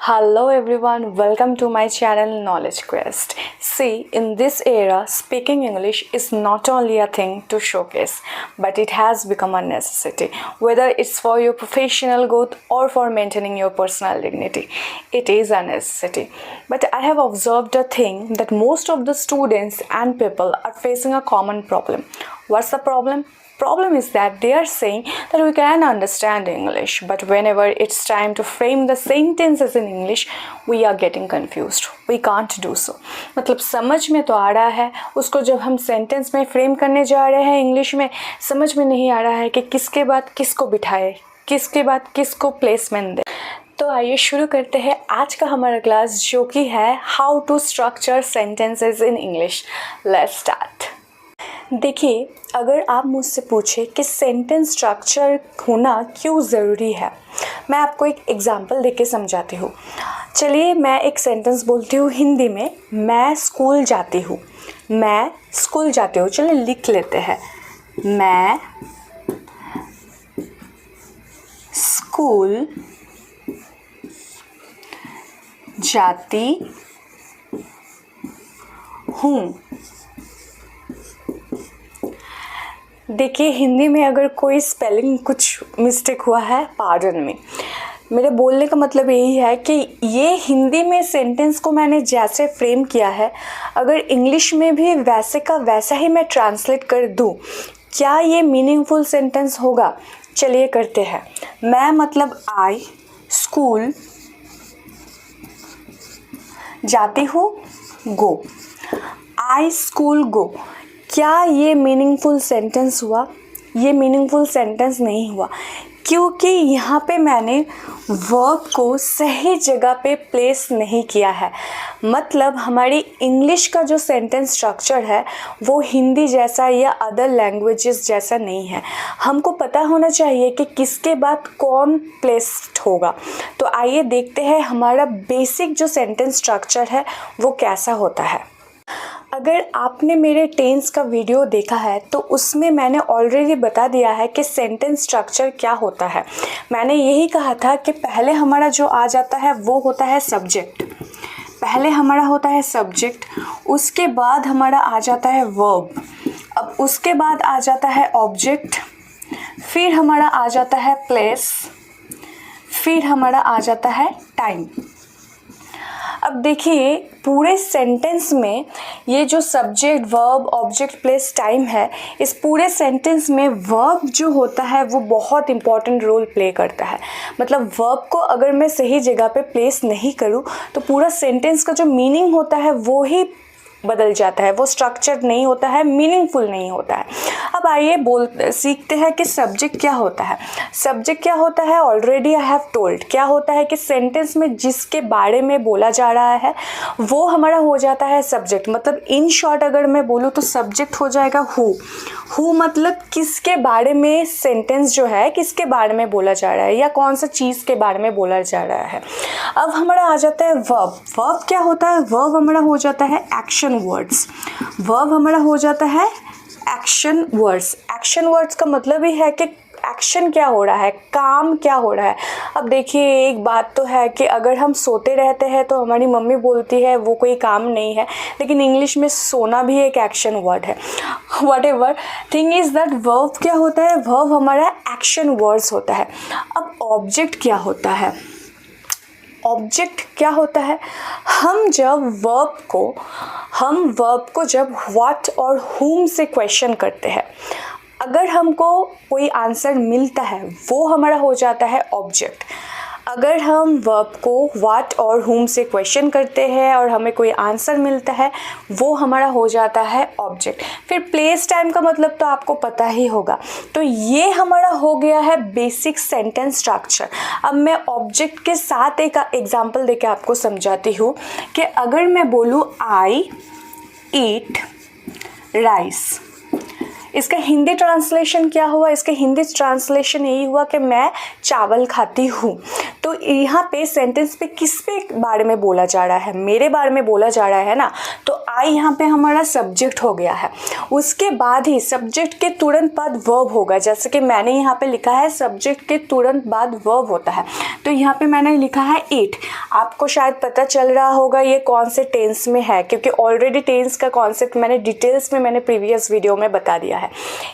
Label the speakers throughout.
Speaker 1: Hello everyone, welcome to my channel Knowledge Quest. See, in this era, speaking English is not only a thing to showcase, but it has become a necessity. Whether it's for your professional growth or for maintaining your personal dignity, it is a necessity. But I have observed a thing that most of the students and people are facing a common problem. What's the problem? Problem is that they are saying that we can understand English, but whenever it's time to frame the sentences in English, we are getting confused. We can't do so. मतलब समझ में तो आ रहा है, उसको जब हम sentence में फ्रेम करने जा रहे हैं इंग्लिश में, समझ में नहीं आ रहा है कि किसके बाद किसको बिठाए, किसके बाद किसको प्लेसमेंट दे। तो आइए शुरू करते हैं आज का हमारा क्लास, जो कि है how to structure sentences in English. Let's start. देखिए, अगर आप मुझसे पूछे कि सेंटेंस स्ट्रक्चर होना क्यों ज़रूरी है, मैं आपको एक एग्जांपल देके समझाती हूँ। चलिए, मैं एक सेंटेंस बोलती हूँ हिंदी में, मैं स्कूल जाती हूँ। मैं स्कूल जाती हूँ, चलिए लिख लेते हैं। मैं स्कूल जाती हूँ। देखिए, हिंदी में अगर कोई स्पेलिंग कुछ मिस्टेक हुआ है, पार्डन मी। मेरे बोलने का मतलब यही है कि ये हिंदी में सेंटेंस को मैंने जैसे फ्रेम किया है, अगर इंग्लिश में भी वैसे का वैसा ही मैं ट्रांसलेट कर दूँ, क्या ये मीनिंगफुल सेंटेंस होगा? चलिए करते हैं। मैं मतलब आई, स्कूल जाती हूँ, गो। आई स्कूल गो। क्या ये मीनिंगफुल सेंटेंस हुआ? ये मीनिंगफुल सेंटेंस नहीं हुआ, क्योंकि यहाँ पे मैंने वर्ब को सही जगह पे प्लेस नहीं किया है। मतलब हमारी इंग्लिश का जो सेंटेंस स्ट्रक्चर है वो हिंदी जैसा या अदर लैंग्वेजेस जैसा नहीं है। हमको पता होना चाहिए कि किसके बाद कौन प्लेस्ड होगा। तो आइए देखते हैं हमारा बेसिक जो सेंटेंस स्ट्रक्चर है वो कैसा होता है। अगर आपने मेरे टेंस का वीडियो देखा है तो उसमें मैंने ऑलरेडी बता दिया है कि सेंटेंस स्ट्रक्चर क्या होता है। मैंने यही कहा था कि पहले हमारा जो आ जाता है वो होता है सब्जेक्ट। पहले हमारा होता है सब्जेक्ट, उसके बाद हमारा आ जाता है वर्ब, अब उसके बाद आ जाता है ऑब्जेक्ट, फिर हमारा आ जाता है प्लेस, फिर हमारा आ जाता है टाइम। अब देखिए, पूरे सेंटेंस में ये जो subject, verb, object, place, time है, इस पूरे सेंटेंस में वर्ब जो होता है वो बहुत इंपॉर्टेंट रोल प्ले करता है। मतलब वर्ब को अगर मैं सही जगह पे प्लेस नहीं करूँ तो पूरा सेंटेंस का जो मीनिंग होता है वो ही बदल जाता है, वो स्ट्रक्चर नहीं होता है, मीनिंगफुल नहीं होता है। अब आइए सीखते हैं कि सब्जेक्ट क्या होता है। सब्जेक्ट क्या होता है? Already I have told. क्या होता है कि सेंटेंस में जिसके बारे में बोला जा रहा है वो हमारा हो जाता है सब्जेक्ट। मतलब इन शॉर्ट अगर मैं बोलूँ तो सब्जेक्ट हो जाएगा हु। हु मतलब किसके बारे में सेंटेंस जो है, किसके बारे में बोला जा रहा है या कौन सा चीज़ के बारे में बोला जा रहा है। अब हमारा आ जाता है वर्ब। वर्ब क्या होता है? वर्ब हमारा हो जाता है एक्शन वर्ड्स। वर्ब हमारा हो जाता है एक्शन वर्ड्स। एक्शन वर्ड्स का मतलब ही है कि एक्शन क्या हो रहा है, काम क्या हो रहा है। अब देखिए, एक बात तो है कि अगर हम सोते रहते हैं तो हमारी मम्मी बोलती है वो कोई काम नहीं है, लेकिन इंग्लिश में सोना भी एक एक्शन वर्ड है। What ever thing is that verb क्या होता है? वर्ब हमारा एक्शन वर्ड्स होता है। अब ऑब्जेक्ट क्या होता है? ऑब्जेक्ट क्या होता है? हम वर्ब को जब व्हाट और whom से क्वेश्चन करते हैं, अगर हमको कोई आंसर मिलता है वो हमारा हो जाता है ऑब्जेक्ट। अगर हम वर्ब को व्हाट और whom से क्वेश्चन करते हैं और हमें कोई आंसर मिलता है वो हमारा हो जाता है ऑब्जेक्ट। फिर प्लेस, टाइम का मतलब तो आपको पता ही होगा। तो ये हमारा हो गया है बेसिक सेंटेंस स्ट्रक्चर। अब मैं ऑब्जेक्ट के साथ एक एग्जांपल देके आपको समझाती हूँ कि अगर मैं बोलूँ आई ईट राइस, इसका हिंदी ट्रांसलेशन क्या हुआ? इसका हिंदी ट्रांसलेशन यही हुआ कि मैं चावल खाती हूँ। तो तो यहाँ पे सेंटेंस पे किस पे बारे में बोला जा रहा है, मेरे बारे में बोला जा रहा है ना, तो आई यहाँ पे हमारा सब्जेक्ट हो गया है। उसके बाद ही सब्जेक्ट के तुरंत बाद वर्ब होगा, जैसे कि मैंने यहाँ पे लिखा है सब्जेक्ट के तुरंत बाद वर्ब होता है, तो यहाँ पे मैंने लिखा है ईट। आपको शायद पता चल रहा होगा ये कौन से टेंस में है, क्योंकि ऑलरेडी टेंस का कॉन्सेप्ट मैंने डिटेल्स में मैंने प्रीवियस वीडियो में बता दिया है।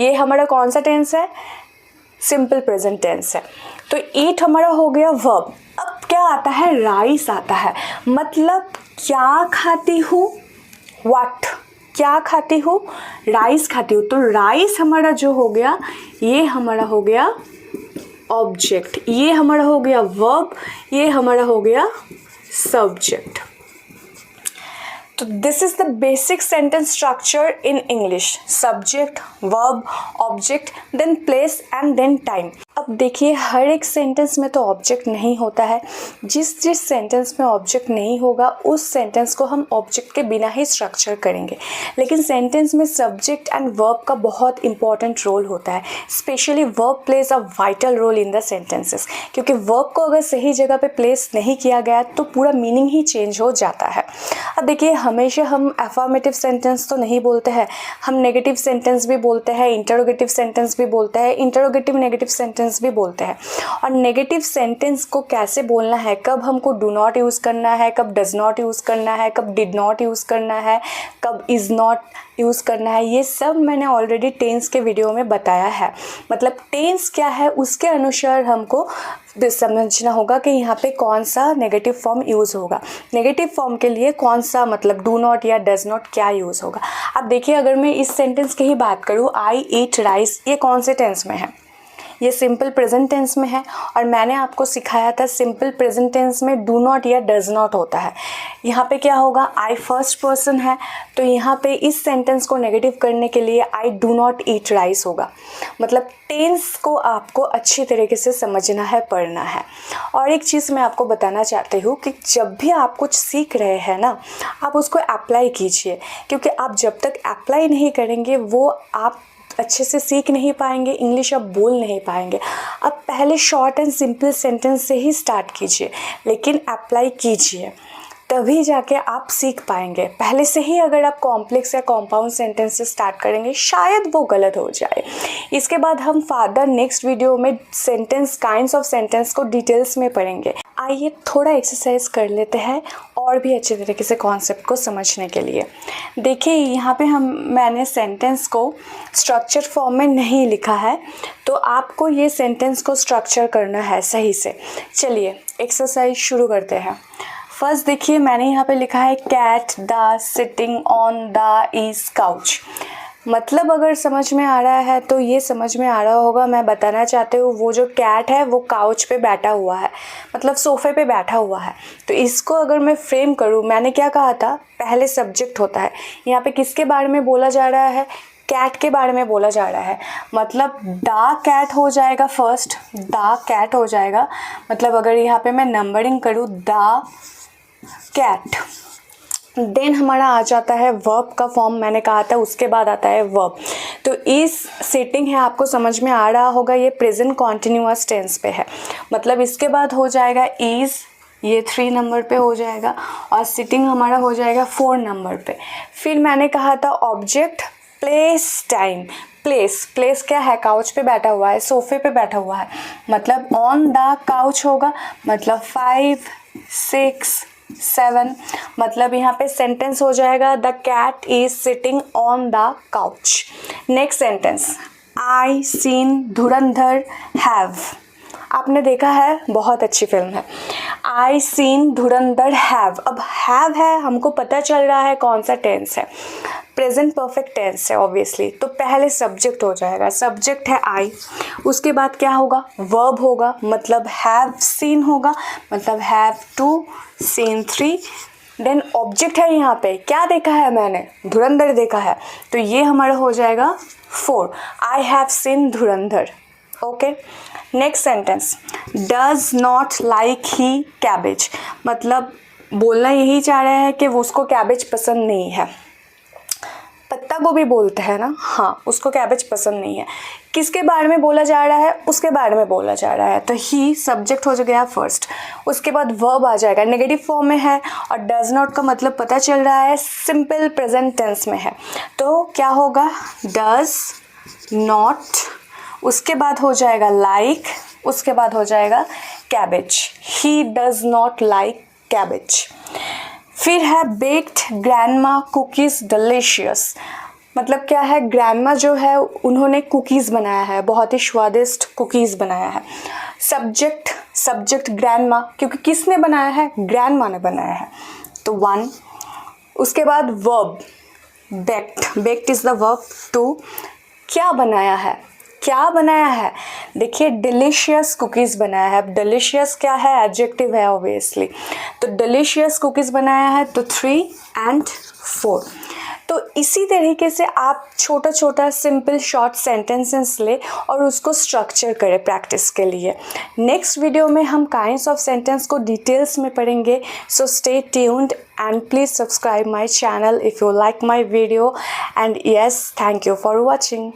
Speaker 1: ये हमारा कौन सा टेंस है, सिंपल प्रेजेंट टेंस है। तो ईट हमारा हो गया वर्ब। अब क्या आता है, राइस आता है, मतलब क्या खाती हूँ, व्हाट, क्या खाती हूँ, राइस खाती हूँ। तो राइस हमारा जो हो गया, ये हमारा हो गया ऑब्जेक्ट, ये हमारा हो गया वर्ब, ये हमारा हो गया सब्जेक्ट। तो this is the basic sentence structure in English, subject, verb, object, then place and then time. अब देखिए हर एक सेंटेंस में तो ऑब्जेक्ट नहीं होता है, जिस जिस सेंटेंस में ऑब्जेक्ट नहीं होगा उस सेंटेंस को हम ऑब्जेक्ट के बिना ही स्ट्रक्चर करेंगे। लेकिन सेंटेंस में सब्जेक्ट एंड वर्ब का बहुत इंपॉर्टेंट रोल होता है, specially verb plays a vital role in the sentences, क्योंकि वर्ब को अगर सही जगह पे प्लेस नहीं किया गया तो पूरा मीनिंग ही चेंज हो जाता है। अब देखिए हमेशा हम अफर्मेटिव सेंटेंस तो नहीं बोलते हैं, हम नेगेटिव सेंटेंस भी बोलते हैं, इंटरोगेटिव सेंटेंस भी बोलते हैं, इंटरोगेटिव नेगेटिव सेंटेंस भी बोलते हैं। और नेगेटिव सेंटेंस को कैसे बोलना है, कब हमको डू नॉट यूज़ करना है, कब डज नॉट यूज़ करना है, कब डिड नॉट यूज़ करना है, कब इज़ नॉट यूज़ करना है, ये सब मैंने ऑलरेडी टेंस के वीडियो में बताया है। मतलब टेंस क्या है उसके अनुसार हमको समझना होगा कि यहाँ पे कौन सा नेगेटिव फॉर्म यूज़ होगा, नेगेटिव फॉर्म के लिए कौन सा मतलब डू नॉट या डज नॉट क्या यूज़ होगा। अब देखिए अगर मैं इस सेंटेंस की ही बात करूँ, आई ईट राइस, ये कौन से टेंस में है, ये सिंपल प्रेजेंट टेंस में है। और मैंने आपको सिखाया था सिंपल प्रेजेंट टेंस में डू नॉट या डज नॉट होता है। यहाँ पे क्या होगा, आई फर्स्ट पर्सन है, तो यहाँ पे इस सेंटेंस को नेगेटिव करने के लिए I do not eat rice होगा। मतलब टेंस को आपको अच्छी तरीके से समझना है, पढ़ना है। और एक चीज़ मैं आपको बताना चाहती हूँ कि जब भी आप कुछ सीख रहे हैं ना, आप उसको अप्लाई कीजिए, क्योंकि आप जब तक अप्लाई नहीं करेंगे वो आप अच्छे से सीख नहीं पाएंगे, इंग्लिश आप बोल नहीं पाएंगे। अब पहले शॉर्ट एंड सिंपल सेंटेंस से ही स्टार्ट कीजिए, लेकिन अप्लाई कीजिए, तभी जाके आप सीख पाएंगे। पहले से ही अगर आप कॉम्प्लेक्स या कॉम्पाउंड सेंटेंस से स्टार्ट करेंगे शायद वो गलत हो जाए। इसके बाद हम फादर नेक्स्ट वीडियो में सेंटेंस काइंड्स ऑफ सेंटेंस को डिटेल्स में पढ़ेंगे। आइए थोड़ा एक्सरसाइज कर लेते हैं और भी अच्छे तरीके से कॉन्सेप्ट को समझने के लिए। देखिए यहाँ पे मैंने सेंटेंस को स्ट्रक्चर फॉर्म में नहीं लिखा है, तो आपको ये सेंटेंस को स्ट्रक्चर करना है सही से। चलिए एक्सरसाइज शुरू करते हैं। फर्स्ट देखिए मैंने यहाँ पे लिखा है cat the sitting on the is couch. मतलब अगर समझ में आ रहा है तो ये समझ में आ रहा होगा, मैं बताना चाहती हूँ वो जो कैट है वो काउच पे बैठा हुआ है, मतलब सोफ़े पे बैठा हुआ है। तो इसको अगर मैं फ्रेम करूँ, मैंने क्या कहा था, पहले सब्जेक्ट होता है। यहाँ पे किसके बारे में बोला जा रहा है, कैट के बारे में बोला जा रहा है, मतलब द कैट हो जाएगा फर्स्ट, द कैट हो जाएगा। मतलब अगर यहाँ पे मैं नंबरिंग करूँ द कैट, देन हमारा आ जाता है वर्ब का फॉर्म, मैंने कहा था उसके बाद आता है वर्ब। तो इस सेटिंग है, आपको समझ में आ रहा होगा ये प्रेजेंट कॉन्टिन्यूअस टेंस पे है। मतलब इसके बाद हो जाएगा इज़, ये 3 नंबर पे हो जाएगा, और सिटिंग हमारा हो जाएगा 4 नंबर पे। फिर मैंने कहा था ऑब्जेक्ट, प्लेस, टाइम। प्लेस क्या है, काउच पे बैठा हुआ है, सोफे पे बैठा हुआ है, मतलब ऑन द काउच होगा, मतलब 5, 6, 7। मतलब यहाँ पे सेंटेंस हो जाएगा the cat is sitting on the couch. Next sentence, I seen Dhurandhar have. आपने देखा है, बहुत अच्छी फिल्म है। I seen Dhurandhar have. अब हैव है, हमको पता चल रहा है कौन सा टेंस है, प्रेजेंट परफेक्ट टेंस है ऑब्वियसली। तो पहले सब्जेक्ट हो जाएगा, सब्जेक्ट है आई, उसके बाद क्या होगा, वर्ब होगा, मतलब हैव सीन होगा, मतलब have to seen 3। Then object है, यहाँ पे क्या देखा है मैंने, धुरंधर देखा है, तो ये हमारा हो जाएगा 4, I have seen Dhurandhar. Okay, next sentence, does not like he cabbage. मतलब बोलना यही चाह रहा है कि वो उसको कैबेज पसंद नहीं है। पत्ता पत्ता गोभी बोलते हैं ना, हाँ, उसको कैबेज पसंद नहीं है। किसके बारे में बोला जा रहा है? उसके बारे में बोला जा रहा है। तो ही सब्जेक्ट हो गया फर्स्ट, उसके बाद वर्ब आ जाएगा, नेगेटिव फॉर्म में है और डज नॉट का मतलब पता चल रहा है सिंपल प्रेजेंट टेंस में है। तो क्या होगा? डज नॉट, उसके बाद हो जाएगा लाइक, उसके बाद हो जाएगा cabbage. He does not like cabbage. फिर है बेक्ड ग्रैंडमा कुकीज़ डिलीशियस, मतलब क्या है? ग्रैंडमा जो है उन्होंने कुकीज़ बनाया है, बहुत ही स्वादिष्ट कुकीज़ बनाया है। सब्जेक्ट ग्रैंडमा, क्योंकि किसने बनाया है? ग्रैंडमा ने बनाया है, तो 1। उसके बाद verb baked is the verb 2। क्या बनाया है? क्या बनाया है? देखिए डिलीशियस कुकीज़ बनाया है। अब डिलीशियस क्या है? एडजेक्टिव है ऑब्वियसली, तो डिलीशियस कुकीज़ बनाया है, तो 3 and 4। तो इसी तरीके से आप छोटा छोटा सिंपल शॉर्ट सेंटेंसेस ले और उसको स्ट्रक्चर करें प्रैक्टिस के लिए। नेक्स्ट वीडियो में हम काइंड्स ऑफ सेंटेंस को डिटेल्स में पढ़ेंगे। So stay tuned and please subscribe my channel if you like my video, and yes, thank you for watching.